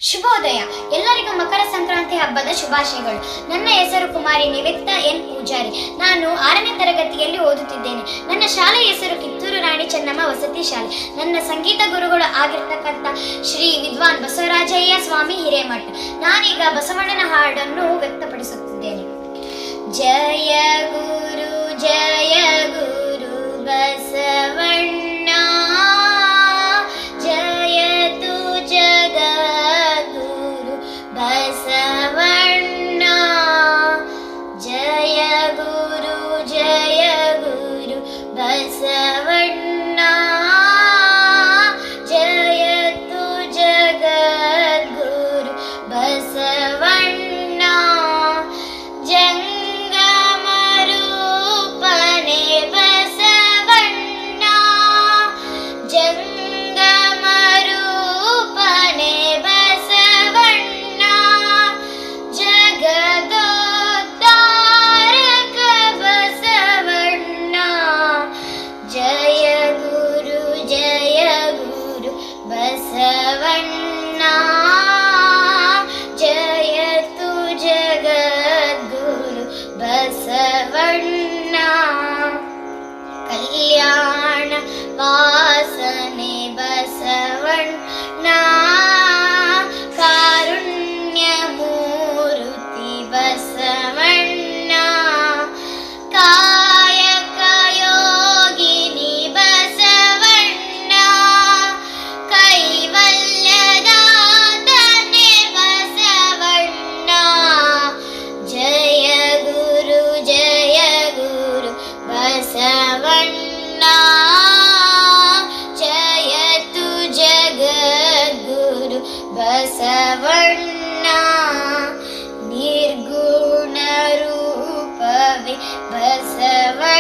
ಶುಭೋದಯ. ಎಲ್ಲರಿಗೂ ಮಕರ ಸಂಕ್ರಾಂತಿ ಹಬ್ಬದ ಶುಭಾಶಯಗಳು. ನನ್ನ ಹೆಸರು ಕುಮಾರಿ ನಿವೇದಿತಾ ಎನ್ ಪೂಜಾರಿ. ನಾನು 6ನೇ ತರಗತಿಯಲ್ಲಿ ಓದುತ್ತಿದ್ದೇನೆ. ನನ್ನ ಶಾಲೆಯ ಹೆಸರು ಕಿತ್ತೂರು ರಾಣಿ ಚೆನ್ನಮ್ಮ ವಸತಿ ಶಾಲೆ. ನನ್ನ ಸಂಗೀತ ಗುರುಗಳು ಆಗಿರ್ತಕ್ಕಂಥ ಶ್ರೀ ವಿದ್ವಾನ್ ಬಸವರಾಜಯ್ಯ ಸ್ವಾಮಿ ಹಿರೇಮಠ. ನಾನೀಗ ಬಸವಣ್ಣನ ಹಾಡನ್ನು ವ್ಯಕ್ತಪಡಿಸುತ್ತಿದ್ದೇನೆ. ಜಯ ಗುರು ಜಯ ಗುರು ಬಸವಣ್ಣ, ಜಯತು ಜಗದ್ಗುರು ಬಸವಣ್ಣ. ಜಯ ಗುರು ಬಸವಣ್ಣ, ಜಯತು ಜಗದ್ಗುರು ಬಸವಣ್ಣ. ಜಂಗಮ ರೂಪನೆ ಬಸವಣ್ಣ, ಜಂಗಮ ರೂಪನೆ ಬಸವಣ್ಣ. ಜಗದೋದ್ಧಾರಕ ಬಸವಣ್ಣ, ಜಯ ಗುರು ಬಸವಣ್ಣ. ಜಯತು ಜಗದ್ಗುರು ಬಸವಣ್ಣ. ಕಲ್ಯಾಣ ವಾಸನೆ ಬಸವಣ್ಣ, ಕಾರುಣ್ಯ ಮೂರ್ತಿ ಬಸವಣ್ಣ. ಕಾಯಕ ಯೋಗಿನಿ ಬಸವಣ್ಣ, ಕೈವಲ್ಯದಾತನೆ ಬಸವಣ್ಣ. ಜಯ ಗುರು ಬಸವಣ್ಣ, ಜಯತು ಜಗದ್ಗುರು ಬಸವಣ್ಣ. ನಿರ್ಗುಣ ರೂಪವೇ ಬಸವಣ್ಣ,